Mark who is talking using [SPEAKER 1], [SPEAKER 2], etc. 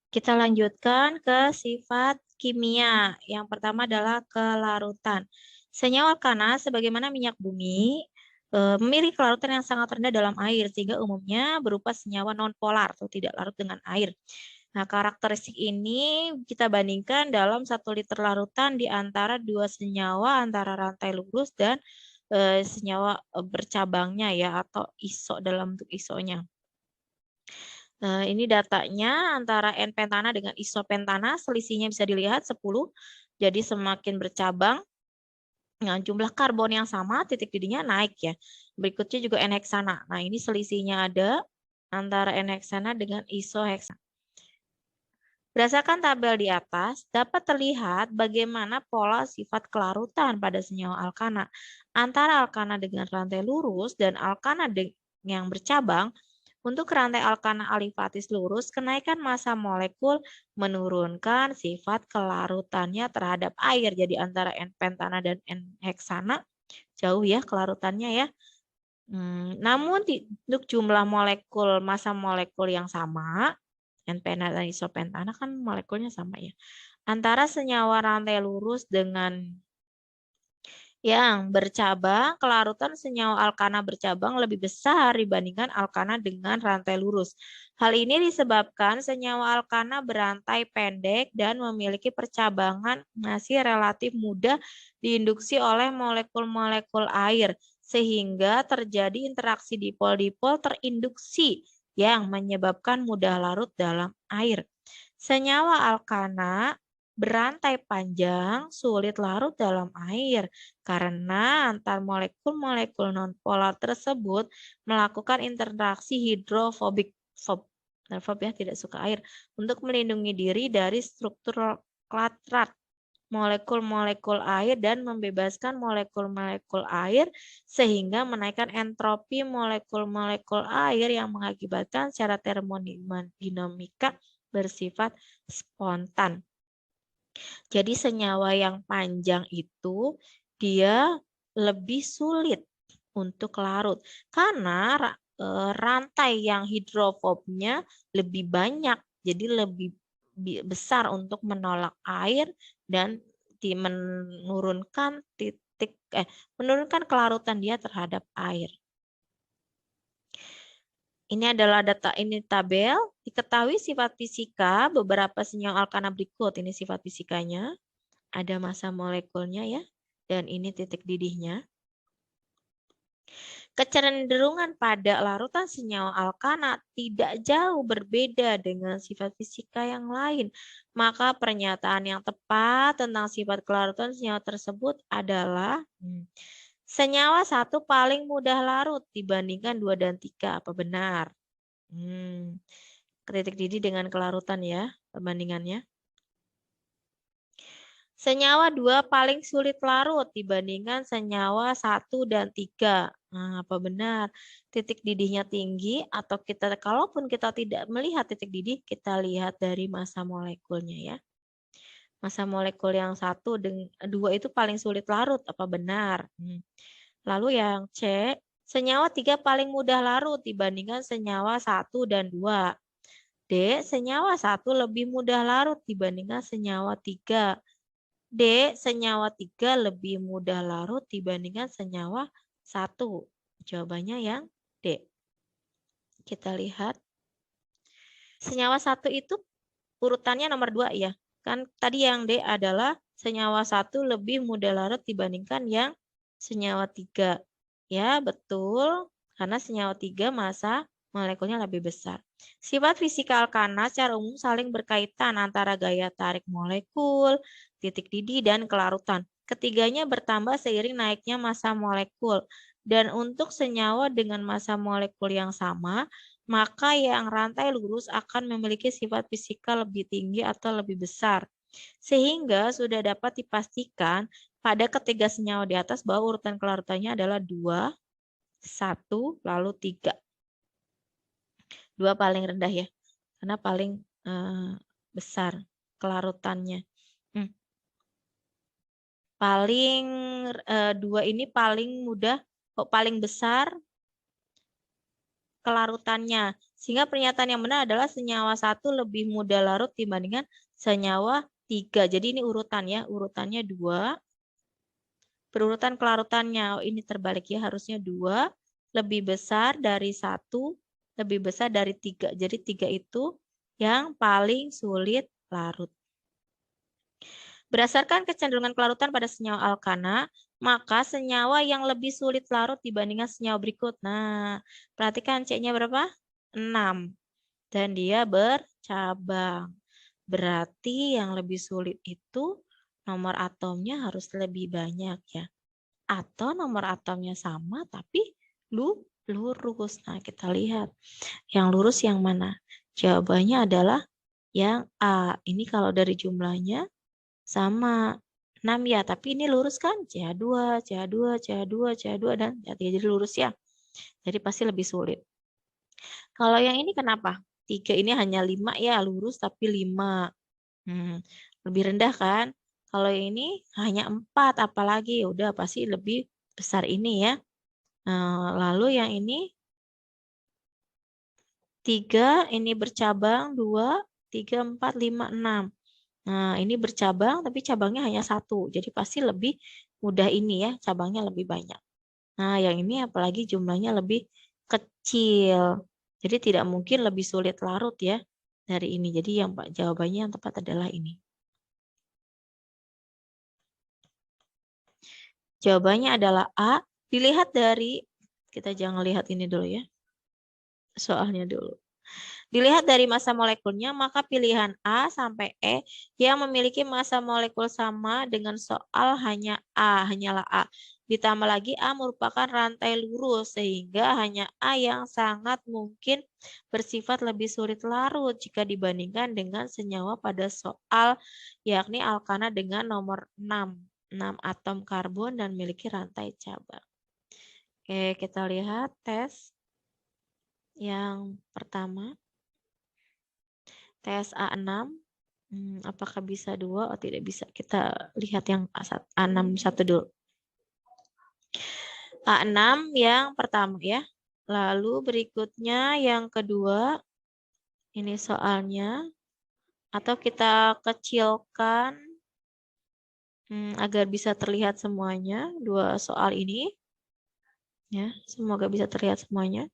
[SPEAKER 1] Kita lanjutkan ke sifat kimia. Yang pertama adalah kelarutan. Senyawa alkana sebagaimana minyak bumi memiliki kelarutan yang sangat rendah dalam air sehingga umumnya berupa senyawa nonpolar atau tidak larut dengan air. Nah, karakteristik ini kita bandingkan dalam 1 liter larutan di antara dua senyawa antara rantai lurus dan senyawa bercabangnya ya atau iso dalam bentuk isonya. Ini datanya antara N-pentana dengan isopentana, selisihnya bisa dilihat 10. Jadi semakin bercabang, nah jumlah karbon yang sama, titik didihnya naik ya. Berikutnya juga N-heksana. Nah, ini selisihnya ada antara N-heksana dengan isoheksana. Berdasarkan tabel di atas, dapat terlihat bagaimana pola sifat kelarutan pada senyawa alkana. Antara alkana dengan rantai lurus dan alkana yang bercabang. Untuk rantai alkana alifatis lurus, kenaikan massa molekul menurunkan sifat kelarutannya terhadap air. Jadi antara N-pentana dan N-heksana jauh ya kelarutannya ya. Namun untuk jumlah molekul, massa molekul yang sama, N-pentana dan isopentana kan molekulnya sama ya. Antara senyawa rantai lurus dengan yang bercabang, kelarutan senyawa alkana bercabang lebih besar dibandingkan alkana dengan rantai lurus. Hal ini disebabkan senyawa alkana berantai pendek dan memiliki percabangan masih relatif mudah diinduksi oleh molekul-molekul air, sehingga terjadi interaksi dipol-dipol terinduksi yang menyebabkan mudah larut dalam air. Senyawa alkana berantai panjang sulit larut dalam air karena antar molekul-molekul nonpolar tersebut melakukan interaksi hidrofobik ya tidak suka air untuk melindungi diri dari struktur klatrat molekul-molekul air dan membebaskan molekul-molekul air sehingga menaikkan entropi molekul-molekul air yang mengakibatkan secara termodinamika bersifat spontan. Jadi senyawa yang panjang itu dia lebih sulit untuk larut karena rantai yang hidrofobnya lebih banyak, jadi lebih besar untuk menolak air dan menurunkan kelarutan dia terhadap air. Ini adalah tabel. Diketahui sifat fisika beberapa senyawa alkana berikut. Ini sifat fisikanya. Ada massa molekulnya ya. Dan ini titik didihnya. Kecenderungan pada larutan senyawa alkana tidak jauh berbeda dengan sifat fisika yang lain. Maka pernyataan yang tepat tentang sifat kelarutan senyawa tersebut adalah senyawa 1 paling mudah larut dibandingkan 2 dan 3. Apa benar? Titik didih dengan kelarutan ya, perbandingannya. Senyawa 2 paling sulit larut dibandingkan senyawa 1 dan 3. Nah, apa benar? Titik didihnya tinggi atau kalaupun kita tidak melihat titik didih, kita lihat dari massa molekulnya ya. Massa molekul yang 1 dan 2 itu paling sulit larut, apa benar? Lalu yang C, senyawa 3 paling mudah larut dibandingkan senyawa 1 dan 2. D, senyawa 1 lebih mudah larut dibandingkan senyawa 3. D, senyawa 3 lebih mudah larut dibandingkan senyawa 1. Jawabannya yang D. Kita lihat. Senyawa 1 itu urutannya nomor 2 ya. Kan tadi yang D adalah senyawa 1 lebih mudah larut dibandingkan yang senyawa 3. Ya, betul. Karena senyawa 3 massa molekulnya lebih besar. Sifat fisika alkana secara umum saling berkaitan antara gaya tarik molekul, titik didih, dan kelarutan. Ketiganya bertambah seiring naiknya massa molekul. Dan untuk senyawa dengan massa molekul yang sama, maka yang rantai lurus akan memiliki sifat fisika lebih tinggi atau lebih besar. Sehingga sudah dapat dipastikan pada ketiga senyawa di atas bahwa urutan kelarutannya adalah 2, 1, lalu 3. 2 paling rendah ya, karena paling besar kelarutannya. Paling 2 ini paling mudah, kok paling besar? kelarutannya. Sehingga pernyataan yang benar adalah senyawa 1 lebih mudah larut dibandingkan senyawa 3. Jadi ini urutan ya, urutannya 2. Berurutan kelarutannya, oh, ini terbalik ya, harusnya 2 lebih besar dari 1, lebih besar dari 3. Jadi 3 itu yang paling sulit larut. Berdasarkan kecenderungan kelarutan pada senyawa alkana, maka senyawa yang lebih sulit larut dibandingkan senyawa berikut. Nah, perhatikan C-nya berapa? 6. Dan dia bercabang. Berarti yang lebih sulit itu nomor atomnya harus lebih banyak ya. Atau nomor atomnya sama tapi lurus. Nah, kita lihat. Yang lurus yang mana? Jawabannya adalah yang A. Ini kalau dari jumlahnya sama 6 ya, tapi ini lurus kan? CH2, CH2, CH2, CH2, dan jadi lurus ya. Jadi pasti lebih sulit. Kalau yang ini kenapa? 3 ini hanya 5 ya, lurus tapi 5. Lebih rendah kan? Kalau yang ini hanya 4, apalagi udah pasti lebih besar ini ya. Lalu yang ini 3, ini bercabang, 2, 3, 4, 5, 6. Nah, ini bercabang, tapi cabangnya hanya 1. Jadi pasti lebih mudah ini ya, cabangnya lebih banyak. Nah, yang ini apalagi jumlahnya lebih kecil. Jadi tidak mungkin lebih sulit larut ya dari ini. Jadi yang jawabannya yang tepat adalah ini. Jawabannya adalah A. Dilihat dari, kita jangan lihat ini dulu ya. Soalnya dulu. Dilihat dari massa molekulnya, maka pilihan A sampai E yang memiliki massa molekul sama dengan soal hanyalah A. Ditambah lagi A merupakan rantai lurus, sehingga hanya A yang sangat mungkin bersifat lebih sulit larut jika dibandingkan dengan senyawa pada soal, yakni alkana dengan nomor 6 atom karbon dan memiliki rantai cabang. Oke, kita lihat tes yang pertama. Tes A6, apakah bisa 2? Oh, tidak bisa. Kita lihat yang A6 satu dulu. A6 yang pertama ya. Lalu berikutnya yang kedua, ini soalnya. Atau kita kecilkan agar bisa terlihat semuanya, dua soal ini. Ya, semoga bisa terlihat semuanya.